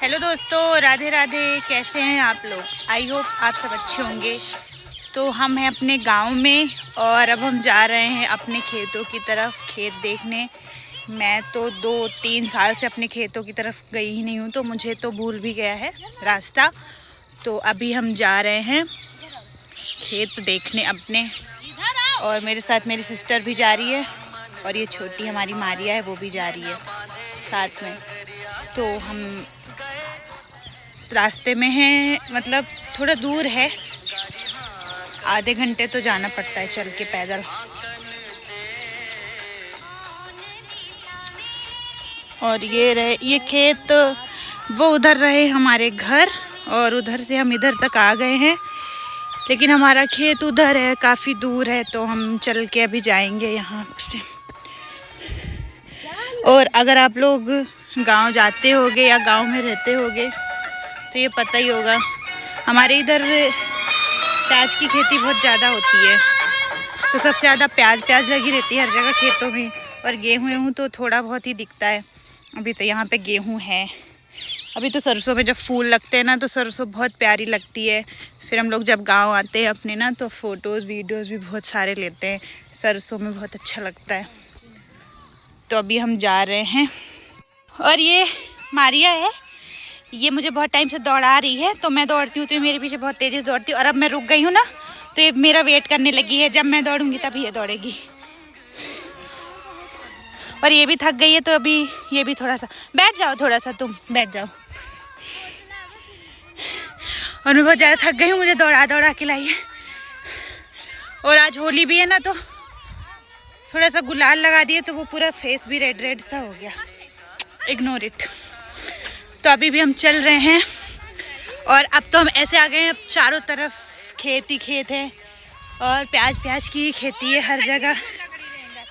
Hello दोस्तों, राधे राधे। कैसे हैं आप लोग? आई होप आप सब अच्छे होंगे। तो हम हैं अपने गांव में और अब हम जा रहे हैं अपने खेतों की तरफ, खेत देखने। मैं तो 2-3 साल से अपने खेतों की तरफ गई ही नहीं हूँ, तो मुझे तो भूल भी गया है रास्ता। तो अभी हम जा रहे हैं खेत देखने अपने, और मेरे साथ मेरी सिस्टर भी जा रही है और ये छोटी हमारी मारिया है, वो भी जा रही है साथ में। तो हम रास्ते में हैं, मतलब थोड़ा दूर है, आधे घंटे तो जाना पड़ता है चल के पैदल। और ये रहे ये खेत, वो उधर रहे हमारे घर, और उधर से हम इधर तक आ गए हैं, लेकिन हमारा खेत उधर है, काफ़ी दूर है, तो हम चल के अभी जाएंगे यहाँ से। और अगर आप लोग गांव जाते होगे या गांव में रहते होगे तो ये पता ही होगा, हमारे इधर प्याज की खेती बहुत ज़्यादा होती है। तो सबसे ज़्यादा प्याज लगी रहती है हर जगह खेतों में, और गेहूँ तो थोड़ा बहुत ही दिखता है। अभी तो यहाँ पे गेहूँ है। अभी तो सरसों में जब फूल लगते हैं ना, तो सरसों बहुत प्यारी लगती है। फिर हम लोग जब गांव आते हैं अपने ना, तो फ़ोटोज़ वीडियोज़ भी बहुत सारे लेते हैं, सरसों में बहुत अच्छा लगता है। तो अभी हम जा रहे हैं, और ये मारिया है, ये मुझे बहुत टाइम से दौड़ा रही है, तो मैं दौड़ती हूँ तो ये मेरे पीछे बहुत तेज़ी से दौड़ती है। और अब मैं रुक गई हूँ ना, तो ये मेरा वेट करने लगी है, जब मैं दौड़ूंगी तभी ये दौड़ेगी। और ये भी थक गई है, तो अभी ये भी थोड़ा सा बैठ जाओ, थोड़ा सा तुम बैठ जाओ। और मैं बहुत ज़्यादा थक गई हूँ, मुझे दौड़ा दौड़ा के लाई है। और आज होली भी है ना, तो थोड़ा सा गुलाल लगा दिए, तो वो पूरा फेस भी रेड रेड सा हो गया। Ignore it. तो अभी भी हम चल रहे हैं, और अब तो हम ऐसे आ गए हैं, अब चारों तरफ खेत ही खेत है, और प्याज की खेती है हर जगह,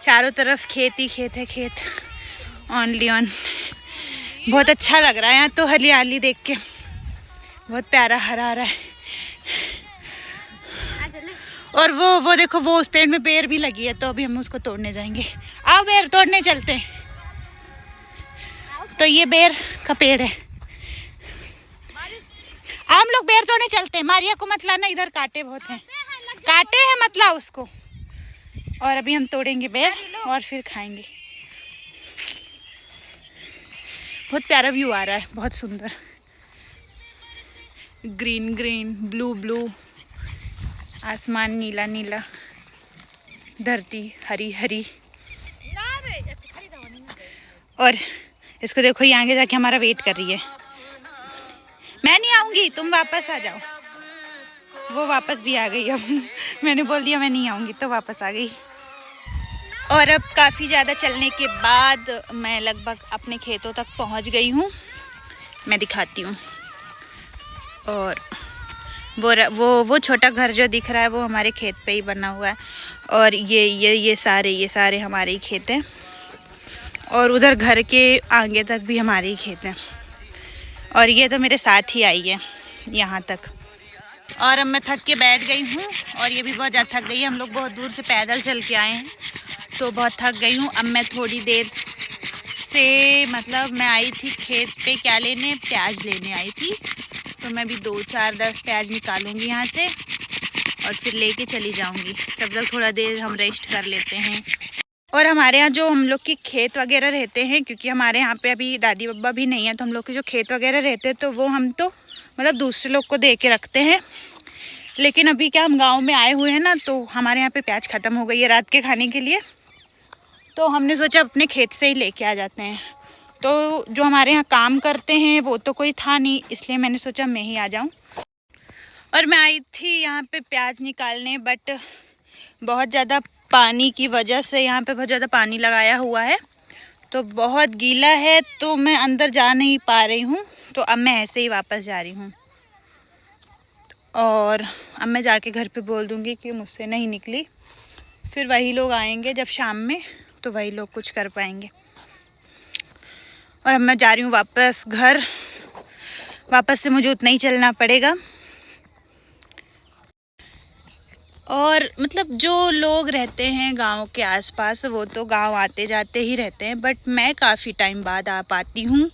चारों तरफ खेत ही खेत है, खेत ऑनली ऑन। बहुत अच्छा लग रहा है यहाँ तो, हरियाली देख के बहुत प्यारा हरा हरा है। और वो देखो, वो उस पेड़ में बेर भी लगी है, तो अभी हम उसको तोड़ने जाएंगे। आओ बेर तोड़ने चलते हैं। तो ये बेर का पेड़ है, हम लोग बेर तोड़ने चलते हैं। मारिया को मत लाना, इधर कांटे बहुत हैं, कांटे हैं, मत लाओ उसको। और अभी हम तोड़ेंगे बेर और फिर खाएंगे। बहुत प्यारा व्यू आ रहा है, बहुत सुंदर, ग्रीन ग्रीन, ब्लू ब्लू, आसमान नीला नीला, धरती हरी हरी। और इसको देखो, ये आगे जाके हमारा वेट कर रही है। मैं नहीं आऊँगी, तुम वापस आ जाओ। वो वापस भी आ गई। अब मैंने बोल दिया मैं नहीं आऊँगी, तो वापस आ गई। और अब काफ़ी ज़्यादा चलने के बाद मैं लगभग अपने खेतों तक पहुँच गई हूँ। मैं दिखाती हूँ। और वो छोटा घर जो दिख रहा है, वो हमारे खेत पे ही बना हुआ है। और ये सारे हमारे ही खेत हैं, और उधर घर के आगे तक भी हमारे ही खेत हैं। और ये तो मेरे साथ ही आई है यहाँ तक। और अब मैं थक के बैठ गई हूँ, और ये भी बहुत ज़्यादा थक गई है। हम लोग बहुत दूर से पैदल चल के आए हैं, तो बहुत थक गई हूँ। अब मैं थोड़ी देर से, मतलब मैं आई थी खेत पे क्या लेने, प्याज लेने आई थी, तो मैं भी 2-4-10 प्याज निकालूंगी यहाँ से, और फिर लेके चली जाऊँगी। तब तक थोड़ा देर हम रेस्ट कर लेते हैं। और हमारे यहाँ जो हम लोग के खेत वगैरह रहते हैं, क्योंकि हमारे यहाँ पे अभी दादी बाबा भी नहीं है, तो हम लोग के जो खेत वगैरह रहते हैं, तो वो हम तो मतलब दूसरे लोग को दे के रखते हैं। लेकिन अभी क्या, हम गांव में आए हुए हैं ना, तो हमारे यहाँ पे प्याज ख़त्म हो गई है रात के खाने के लिए, तो हमने सोचा अपने खेत से ही लेके आ जाते हैं। तो जो हमारे यहाँ काम करते हैं वो तो कोई था नहीं, इसलिए मैंने सोचा मैं ही आ जाऊँ। और मैं आई थी यहाँ पे प्याज निकालने, बट बहुत ज़्यादा पानी की वजह से यहाँ पे बहुत ज़्यादा पानी लगाया हुआ है, तो बहुत गीला है, तो मैं अंदर जा नहीं पा रही हूँ। तो अब मैं ऐसे ही वापस जा रही हूँ, और अब मैं जाके घर पे बोल दूँगी कि मुझसे नहीं निकली। फिर वही लोग आएंगे जब शाम में, तो वही लोग कुछ कर पाएंगे। और अब मैं जा रही हूँ वापस घर। वापस से मुझे उतना ही चलना पड़ेगा। और मतलब जो लोग रहते हैं गांव के आसपास, वो तो गांव आते जाते ही रहते हैं, बट मैं काफ़ी टाइम बाद आ पाती हूँ,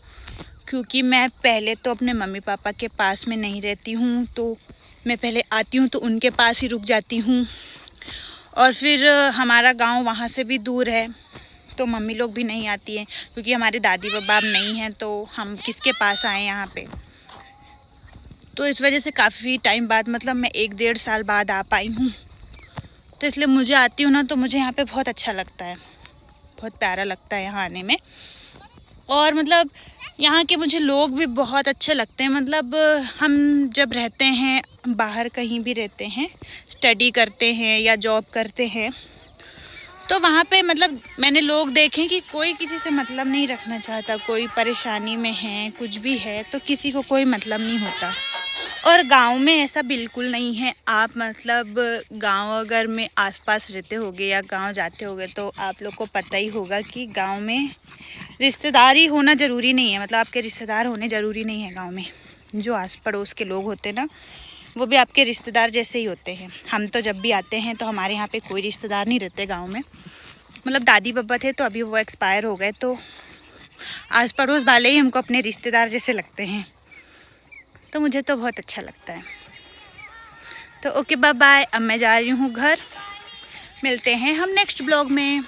क्योंकि मैं पहले तो अपने मम्मी पापा के पास में नहीं रहती हूँ, तो मैं पहले आती हूँ तो उनके पास ही रुक जाती हूँ। और फिर हमारा गांव वहाँ से भी दूर है, तो मम्मी लोग भी नहीं आती हैं क्योंकि हमारे दादी बाबा नहीं हैं, तो हम किसके पास आए यहाँ पे। तो इस वजह से काफ़ी टाइम बाद, मतलब मैं 1-1.5 साल बाद आ पाई हूँ। तो इसलिए मुझे आती हूँ ना, तो मुझे यहाँ पे बहुत अच्छा लगता है, बहुत प्यारा लगता है यहाँ आने में। और मतलब यहाँ के मुझे लोग भी बहुत अच्छे लगते हैं। मतलब हम जब रहते हैं बाहर, कहीं भी रहते हैं, स्टडी करते हैं या जॉब करते हैं, तो वहाँ पे मतलब मैंने लोग देखे कि कोई किसी से मतलब नहीं रखना चाहता। कोई परेशानी में है, कुछ भी है, तो किसी को कोई मतलब नहीं होता। और गांव में ऐसा बिल्कुल नहीं है। आप मतलब गांव अगर में आसपास रहते होगे या गांव जाते होगे तो आप लोग को पता ही होगा कि गांव में रिश्तेदारी होना ज़रूरी नहीं है। मतलब आपके रिश्तेदार होने ज़रूरी नहीं है गांव में। जो आस पड़ोस के लोग होते हैं ना, वो भी आपके रिश्तेदार जैसे ही होते हैं। हम तो जब भी आते हैं तो हमारे यहाँ पे कोई रिश्तेदार नहीं रहते गाँव में। मतलब दादी बाबा थे तो अभी वो एक्सपायर हो गए, तो आस पड़ोस वाले ही हमको अपने रिश्तेदार जैसे लगते हैं। तो मुझे तो बहुत अच्छा लगता है। तो ओके, बाय बाय। अब मैं जा रही हूँ घर। मिलते हैं हम नेक्स्ट ब्लॉग में।